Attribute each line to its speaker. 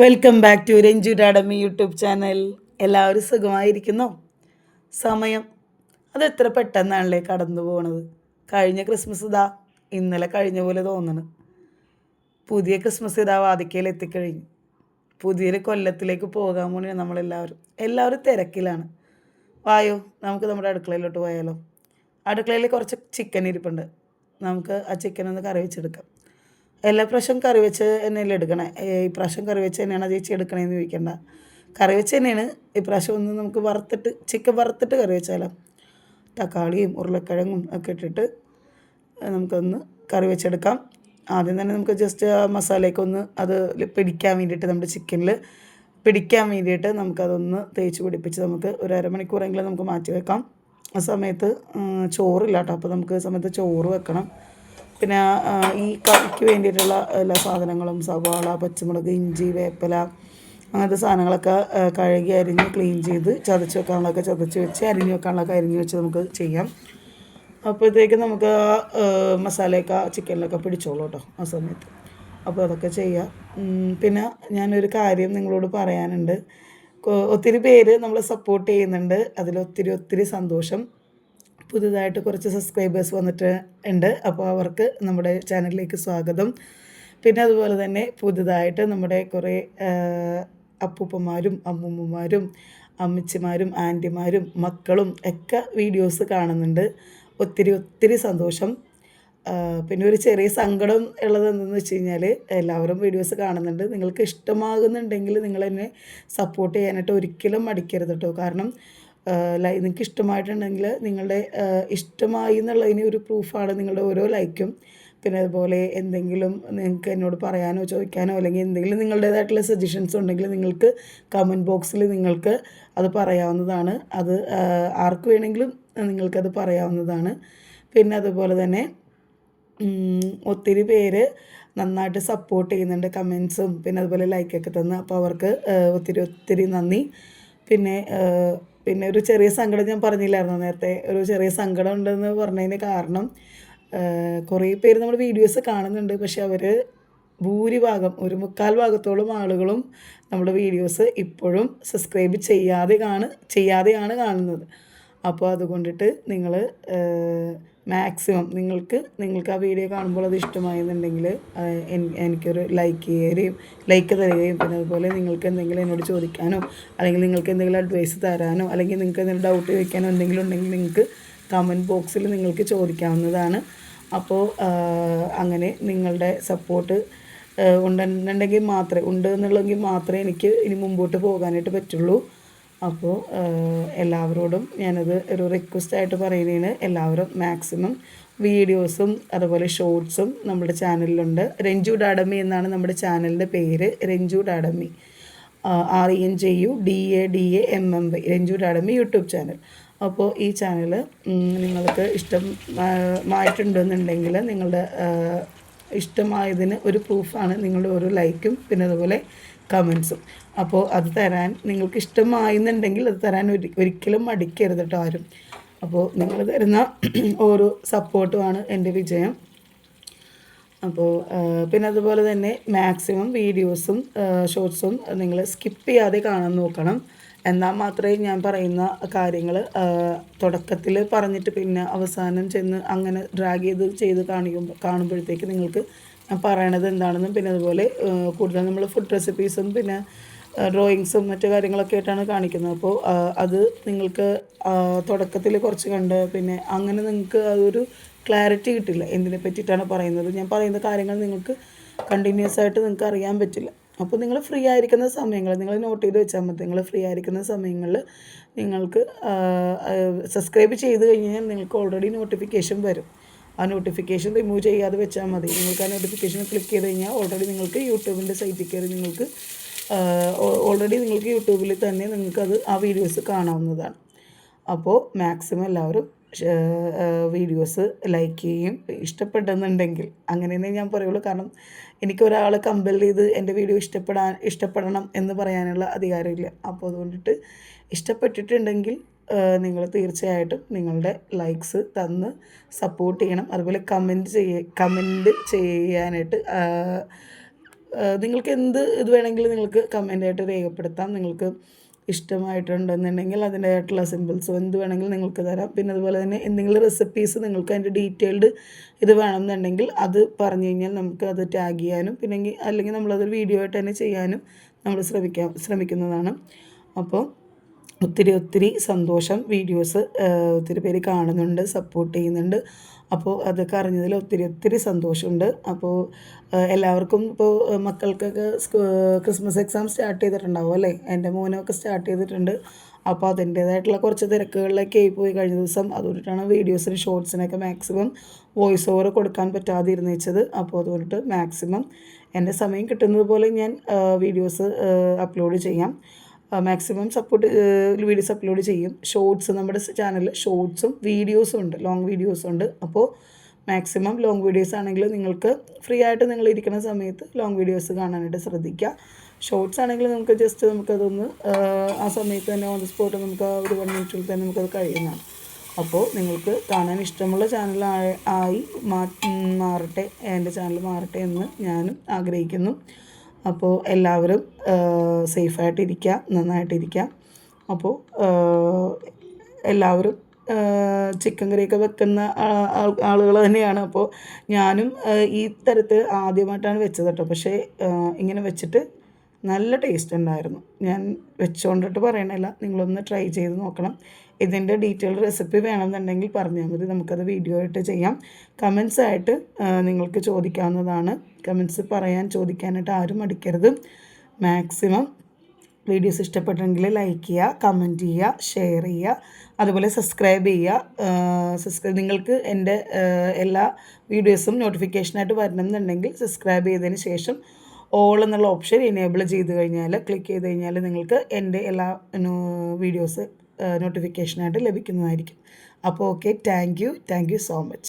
Speaker 1: Welcome back to Ranju academy YouTube channel. എല്ലാവരും സുഖമായിരിക്കുന്നോ? സമയം അത് എത്ര പെട്ടെന്നാണല്ലേ കടന്നു പോണത്. കഴിഞ്ഞ ക്രിസ്മസ് ഇതാ ഇന്നലെ കഴിഞ്ഞ പോലെ തോന്നണ്. പുതിയ ക്രിസ്മസ് ഇതാ വാതിക്കയിൽ എത്തിക്കഴിഞ്ഞു. പുതിയൊരു കൊല്ലത്തിലേക്ക് പോകാൻ വേണ്ടി എല്ലാവരും തിരക്കിലാണ്. വായോ, നമുക്ക് നമ്മുടെ അടുക്കളയിലോട്ട് പോയാലോ. അടുക്കളയിൽ കുറച്ച് ചിക്കൻ ഇരിപ്പുണ്ട്. നമുക്ക് ആ ചിക്കൻ ഒന്ന് കറി വെച്ചെടുക്കാം. എല്ലാ പ്രാവശ്യം കറി വെച്ച് തന്നെയല്ലേ എടുക്കണേ. ഈ പ്രാവശ്യം കറി വെച്ച് തന്നെയാണ് ചേച്ചി എടുക്കണേന്ന് ചോദിക്കേണ്ട. കറി വെച്ച് തന്നെയാണ്. ഇപ്രാവശ്യം ഒന്ന് നമുക്ക് ചിക്കൻ വറുത്തിട്ട് കറി വെച്ചാലോ. തക്കാളിയും ഉരുളക്കിഴങ്ങും ഒക്കെ ഇട്ടിട്ട് നമുക്കൊന്ന് കറി വെച്ചെടുക്കാം. ആദ്യം തന്നെ നമുക്ക് ജസ്റ്റ് ആ മസാലയൊക്കെ അത് പിടിക്കാൻ വേണ്ടിയിട്ട്, നമ്മുടെ ചിക്കനിൽ പിടിക്കാൻ വേണ്ടിയിട്ട് നമുക്കതൊന്ന് തേച്ച് പിടിപ്പിച്ച് നമുക്ക് ഒരു അരമണിക്കൂറെങ്കിലും നമുക്ക് മാറ്റി വെക്കാം. ആ സമയത്ത് ചോറില്ല കേട്ടോ. അപ്പോൾ നമുക്ക് സമയത്ത് ചോറ് വെക്കണം. പിന്നെ ഈ കറിക്ക് വേണ്ടിയിട്ടുള്ള എല്ലാ സാധനങ്ങളും സവാള, പച്ചമുളക്, ഇഞ്ചി, വേപ്പില, അങ്ങനത്തെ സാധനങ്ങളൊക്കെ കഴുകി അരിഞ്ഞ് ക്ലീൻ ചെയ്ത് ചതച്ച് വെക്കാനുള്ളതൊക്കെ ചതച്ച് വെച്ച് അരിഞ്ഞ് വെക്കാനുള്ളതൊക്കെ അരിഞ്ഞ് വെച്ച് നമുക്ക് ചെയ്യാം. അപ്പോഴത്തേക്കും നമുക്ക് മസാലയൊക്കെ ചിക്കനിലൊക്കെ പിടിച്ചോളൂ കേട്ടോ ആ സമയത്ത്. അപ്പോൾ അതൊക്കെ ചെയ്യാം. പിന്നെ ഞാനൊരു കാര്യം നിങ്ങളോട് പറയാനുണ്ട്. ഒത്തിരി പേര് നമ്മളെ സപ്പോർട്ട് ചെയ്യുന്നുണ്ട്. ഒത്തിരി സന്തോഷം. പുതുതായിട്ട് കുറച്ച് സബ്സ്ക്രൈബേഴ്സ് ഉണ്ട്. അപ്പോൾ അവർക്ക് നമ്മുടെ ചാനലിലേക്ക് സ്വാഗതം. പിന്നെ അതുപോലെ തന്നെ പുതുതായിട്ട് നമ്മുടെ കുറേ അപ്പൂപ്പന്മാരും അമ്മൂമ്മമാരും അമ്മച്ചിമാരും ആൻറ്റിമാരും മക്കളും ഒക്കെ വീഡിയോസ് കാണുന്നുണ്ട്. ഒത്തിരി സന്തോഷം. പിന്നെ ഒരു ചെറിയ സങ്കടം ഉള്ളത് എന്തെന്ന് വെച്ച് കഴിഞ്ഞാൽ, എല്ലാവരും വീഡിയോസ് കാണുന്നുണ്ട്. നിങ്ങൾക്ക് ഇഷ്ടമാകുന്നുണ്ടെങ്കിൽ നിങ്ങളെന്നെ സപ്പോർട്ട് ചെയ്യാനായിട്ട് ഒരിക്കലും മടിക്കരുത് കേട്ടോ. കാരണം നിങ്ങൾക്ക് ഇഷ്ടമായിട്ടുണ്ടെങ്കിൽ നിങ്ങളുടെ ഇഷ്ടമായി എന്നുള്ളതിന് ഒരു പ്രൂഫാണ് നിങ്ങളുടെ ഓരോ ലൈക്കും. പിന്നെ അതുപോലെ എന്തെങ്കിലും നിങ്ങൾക്ക് എന്നോട് പറയാനോ ചോദിക്കാനോ അല്ലെങ്കിൽ എന്തെങ്കിലും നിങ്ങളുടേതായിട്ടുള്ള സജഷൻസ് ഉണ്ടെങ്കിൽ നിങ്ങൾക്ക് കമൻറ്റ് ബോക്സിൽ നിങ്ങൾക്ക് അത് പറയാവുന്നതാണ്. അത് ആർക്ക് വേണമെങ്കിലും നിങ്ങൾക്കത് പറയാവുന്നതാണ്. പിന്നെ അതുപോലെ തന്നെ ഒത്തിരി പേര് നന്നായിട്ട് സപ്പോർട്ട് ചെയ്യുന്നുണ്ട്. കമൻസും പിന്നെ അതുപോലെ ലൈക്കൊക്കെ തന്ന്. അപ്പോൾ അവർക്ക് ഒത്തിരി നന്ദി. പിന്നെ ഒരു ചെറിയ സങ്കടം ഞാൻ പറഞ്ഞില്ലായിരുന്നു നേരത്തെ. ഒരു ചെറിയ സങ്കടം ഉണ്ടെന്ന് പറഞ്ഞതിന് കാരണം, കുറേ പേര് നമ്മുടെ വീഡിയോസ് കാണുന്നുണ്ട്. പക്ഷെ അവർ ഭൂരിഭാഗം, ഒരു 3/4 ഭാഗത്തോളം ആളുകളും നമ്മുടെ വീഡിയോസ് ഇപ്പോഴും സബ്സ്ക്രൈബ് ചെയ്യാതെയാണ് കാണുന്നത്. അപ്പോൾ അതുകൊണ്ടിട്ട് നിങ്ങൾ മാക്സിമം നിങ്ങൾക്ക് ആ വീഡിയോ കാണുമ്പോൾ അത് ഇഷ്ടമായെന്നുണ്ടെങ്കിൽ എനിക്കൊരു ലൈക്ക് തരികയും പിന്നെ അതുപോലെ നിങ്ങൾക്ക് എന്തെങ്കിലും എന്നോട് ചോദിക്കാനോ അല്ലെങ്കിൽ നിങ്ങൾക്ക് എന്തെങ്കിലും അഡ്വൈസ് തരാനോ അല്ലെങ്കിൽ നിങ്ങൾക്ക് എന്തെങ്കിലും ഡൗട്ട് ചോദിക്കാനോ എന്തെങ്കിലും ഉണ്ടെങ്കിൽ നിങ്ങൾക്ക് കമൻറ്റ് ബോക്സിൽ നിങ്ങൾക്ക് ചോദിക്കാവുന്നതാണ്. അപ്പോൾ അങ്ങനെ നിങ്ങളുടെ സപ്പോർട്ട് ഉണ്ടെന്നുണ്ടെങ്കിൽ മാത്രമേ എനിക്ക് ഇനി മുമ്പോട്ട് പോകാനായിട്ട് പറ്റുള്ളൂ. അപ്പോൾ എല്ലാവരോടും ഞാനത് ഒരു റിക്വസ്റ്റായിട്ട് പറയുന്നതാണ്. എല്ലാവരും മാക്സിമം വീഡിയോസും അതുപോലെ ഷോർട്സും നമ്മുടെ ചാനലിലുണ്ട്. രഞ്ജു അക്കാഡമി എന്നാണ് നമ്മുടെ ചാനലിൻ്റെ പേര്. Ranju academy, RENJUDADAMMY, Ranju academy YouTube channel. അപ്പോൾ ഈ ചാനൽ നിങ്ങൾക്ക് ഇഷ്ടമായിട്ടുണ്ടെന്നുണ്ടെങ്കിൽ നിങ്ങളുടെ ഇഷ്ടമായതിന് ഒരു പ്രൂഫാണ് നിങ്ങളുടെ ഓരോ ലൈക്കും പിന്നെ അതുപോലെ കമൻസും. അപ്പോൾ അത് തരാൻ നിങ്ങൾക്ക് ഇഷ്ടമായെന്നുണ്ടെങ്കിൽ അത് തരാൻ ഒരിക്കലും മടിക്കരുത് കേട്ടോ ആരും. അപ്പോൾ നിങ്ങൾ തരുന്ന ഓരോ സപ്പോർട്ടുമാണ് എൻ്റെ വിജയം. അപ്പോൾ പിന്നെ അതുപോലെ തന്നെ മാക്സിമം വീഡിയോസും ഷോർട്സും നിങ്ങൾ സ്കിപ്പ് ചെയ്യാതെ കാണാൻ നോക്കണം. എന്നാൽ മാത്രമേ ഞാൻ പറയുന്ന കാര്യങ്ങൾ തുടക്കത്തിൽ പറഞ്ഞിട്ട് പിന്നെ അവസാനം ചെന്ന് അങ്ങനെ ഡ്രാഗ് ചെയ്ത് കാണുമ്പോഴത്തേക്ക് നിങ്ങൾക്ക് ഞാൻ പറയണത് എന്താണെന്നും പിന്നെ അതുപോലെ കൂടുതൽ നമ്മൾ ഫുഡ് റെസിപ്പീസും പിന്നെ ഡ്രോയിങ്സും മറ്റു കാര്യങ്ങളൊക്കെ ആയിട്ടാണ് കാണിക്കുന്നത്. അപ്പോൾ അത് നിങ്ങൾക്ക് തുടക്കത്തിൽ കുറച്ച് കണ്ട് പിന്നെ അങ്ങനെ നിങ്ങൾക്ക് അതൊരു ക്ലാരിറ്റി കിട്ടില്ല എന്തിനെ പറ്റിയിട്ടാണ് പറയുന്നത്. ഞാൻ പറയുന്ന കാര്യങ്ങൾ നിങ്ങൾക്ക് കണ്ടിന്യൂസ് ആയിട്ട് നിങ്ങൾക്ക് അറിയാൻ പറ്റില്ല. അപ്പോൾ നിങ്ങൾ ഫ്രീ ആയിരിക്കുന്ന സമയങ്ങൾ നിങ്ങൾ നോട്ട് ചെയ്ത് വെച്ചാൽ മതി. നിങ്ങൾ ഫ്രീ ആയിരിക്കുന്ന സമയങ്ങളിൽ നിങ്ങൾക്ക് സബ്സ്ക്രൈബ് ചെയ്ത് കഴിഞ്ഞാൽ നിങ്ങൾക്ക് ഓൾറെഡി നോട്ടിഫിക്കേഷൻ വരും. ആ നോട്ടിഫിക്കേഷൻ റിമൂവ് ചെയ്യാതെ വെച്ചാൽ മതി. നിങ്ങൾക്ക് ആ നോട്ടിഫിക്കേഷൻ ക്ലിക്ക് ചെയ്ത് കഴിഞ്ഞാൽ ഓൾറെഡി നിങ്ങൾക്ക് യൂട്യൂബിൻ്റെ സൈറ്റിൽ കയറി നിങ്ങൾക്ക് യൂട്യൂബിൽ തന്നെ നിങ്ങൾക്കത് ആ വീഡിയോസ് കാണാവുന്നതാണ്. അപ്പോൾ മാക്സിമം എല്ലാവരും വീഡിയോസ് ലൈക്ക് ചെയ്യുകയും ഇഷ്ടപ്പെടുന്നുണ്ടെങ്കിൽ അങ്ങനെയെന്നേ ഞാൻ പറയുള്ളൂ. കാരണം എനിക്കൊരാൾ കമ്പൽ ചെയ്ത് എൻ്റെ വീഡിയോ ഇഷ്ടപ്പെടണം എന്ന് പറയാനുള്ള അധികാരമില്ല. അപ്പോൾ അതുകൊണ്ടിട്ട് ഇഷ്ടപ്പെട്ടിട്ടുണ്ടെങ്കിൽ നിങ്ങൾ തീർച്ചയായിട്ടും നിങ്ങളുടെ ലൈക്സ് തന്ന് സപ്പോർട്ട് ചെയ്യണം. അതുപോലെ കമൻറ്റ് ചെയ്യാനായിട്ട് നിങ്ങൾക്ക് എന്ത് ഇത് വേണമെങ്കിലും നിങ്ങൾക്ക് കമൻ്റായിട്ട് രേഖപ്പെടുത്താം. നിങ്ങൾക്ക് ഇഷ്ടമായിട്ടുണ്ടെന്നുണ്ടെങ്കിൽ അതിൻ്റെതായിട്ടുള്ള സിമ്പിൾസോ എന്ത് വേണമെങ്കിലും നിങ്ങൾക്ക് തരാം. പിന്നെ അതുപോലെ തന്നെ എന്തെങ്കിലും റെസിപ്പീസ് നിങ്ങൾക്ക് അതിൻ്റെ ഡീറ്റെയിൽഡ് ഇത് വേണമെന്നുണ്ടെങ്കിൽ അത് പറഞ്ഞു കഴിഞ്ഞാൽ നമുക്ക് അത് ടാഗ് ചെയ്യാനും പിന്നെ അല്ലെങ്കിൽ നമ്മളതൊരു വീഡിയോ ആയിട്ട് തന്നെ ചെയ്യാനും നമ്മൾ ശ്രമിക്കുന്നതാണ്. അപ്പോൾ ഒത്തിരി സന്തോഷം. വീഡിയോസ് ഒത്തിരി പേര് കാണുന്നുണ്ട്, സപ്പോർട്ട് ചെയ്യുന്നുണ്ട്. അപ്പോൾ അതൊക്കെ അറിഞ്ഞതിൽ ഒത്തിരി സന്തോഷമുണ്ട്. അപ്പോൾ എല്ലാവർക്കും ഇപ്പോൾ മക്കൾക്കൊക്കെ ക്രിസ്മസ് എക്സാം സ്റ്റാർട്ട് ചെയ്തിട്ടുണ്ടാവും അല്ലേ? എൻ്റെ മോനൊക്കെ സ്റ്റാർട്ട് ചെയ്തിട്ടുണ്ട്. അപ്പോൾ അതിൻ്റേതായിട്ടുള്ള കുറച്ച് തിരക്കുകളിലൊക്കെ പോയി കഴിഞ്ഞ ദിവസം. അതുകൊണ്ടിട്ടാണ് വീഡിയോസിന് ഷോർട്സിനൊക്കെ മാക്സിമം വോയിസ് ഓവർ കൊടുക്കാൻ പറ്റാതെ ഇരുന്നേച്ചത്. അപ്പോൾ അതുകൊണ്ടിട്ട് മാക്സിമം എൻ്റെ സമയം കിട്ടുന്നത് പോലെ ഞാൻ വീഡിയോസ് അപ്ലോഡ് ചെയ്യാം. മാക്സിമം വീഡിയോസ് അപ്ലോഡ് ചെയ്യും. ഷോർട്സ് നമ്മുടെ ചാനലിൽ ഷോർട്സും വീഡിയോസും ഉണ്ട്, ലോങ് വീഡിയോസും ഉണ്ട്. അപ്പോൾ മാക്സിമം ലോങ് വീഡിയോസ് ആണെങ്കിൽ നിങ്ങൾക്ക് ഫ്രീ ആയിട്ട് നിങ്ങൾ ഇരിക്കുന്ന സമയത്ത് ലോങ് വീഡിയോസ് കാണാനായിട്ട് ശ്രദ്ധിക്കുക. ഷോർട്സ് ആണെങ്കിൽ നമുക്ക് ജസ്റ്റ് നമുക്കതൊന്ന് ആ സമയത്ത് തന്നെ ഓൺ ദി സ്പോട്ട് നമുക്ക് ആ ഒരു 1 മിനിറ്റിൽ തന്നെ നമുക്കത് കഴിയുന്നതാണ്. അപ്പോൾ നിങ്ങൾക്ക് കാണാൻ ഇഷ്ടമുള്ള ചാനലായി മാറട്ടെ, എൻ്റെ ചാനൽ മാറട്ടെ എന്ന് ഞാനും ആഗ്രഹിക്കുന്നു. അപ്പോൾ എല്ലാവരും സേഫായിട്ടിരിക്കുക, നന്നായിട്ടിരിക്കുക. അപ്പോൾ എല്ലാവരും ചിക്കൻ കറിയൊക്കെ വെക്കുന്ന ആളുകൾ തന്നെയാണ്. അപ്പോൾ ഞാനും ഈ തരത്തിൽ ആദ്യമായിട്ടാണ് വെച്ചത് കേട്ടോ. പക്ഷേ ഇങ്ങനെ വെച്ചിട്ട് നല്ല ടേസ്റ്റ് ഉണ്ടായിരുന്നു. ഞാൻ വെച്ചുകൊണ്ടിട്ട് പറയണില്ല, നിങ്ങളൊന്ന് ട്രൈ ചെയ്ത് നോക്കണം. ഇതിൻ്റെ ഡീറ്റെയിൽഡ് റെസിപ്പി വേണമെന്നുണ്ടെങ്കിൽ പറഞ്ഞാൽ മതി, നമുക്കത് വീഡിയോ ആയിട്ട് ചെയ്യാം. കമൻസ് ആയിട്ട് നിങ്ങൾക്ക് ചോദിക്കാവുന്നതാണ്. കമൻസ് ചോദിക്കാനായിട്ട് ആരും മടിക്കരുത്. മാക്സിമം വീഡിയോസ് ഇഷ്ടപ്പെട്ടെങ്കിൽ ലൈക്ക് ചെയ്യുക, കമൻറ്റ് ചെയ്യുക, ഷെയർ ചെയ്യുക, അതുപോലെ സബ്സ്ക്രൈബ് ചെയ്യുക. നിങ്ങൾക്ക് എൻ്റെ എല്ലാ വീഡിയോസും നോട്ടിഫിക്കേഷനായിട്ട് വരണമെന്നുണ്ടെങ്കിൽ സബ്സ്ക്രൈബ് ചെയ്തതിന് ശേഷം ഓൾ എന്നുള്ള ഓപ്ഷൻ എനേബിൾ ചെയ്ത് കഴിഞ്ഞാൽ, ക്ലിക്ക് ചെയ്ത് കഴിഞ്ഞാൽ നിങ്ങൾക്ക് എൻ്റെ എല്ലാ വീഡിയോസ് നോട്ടിഫിക്കേഷനായിട്ട് ലഭിക്കുന്നതായിരിക്കും. അപ്പോൾ okay, thank you so much.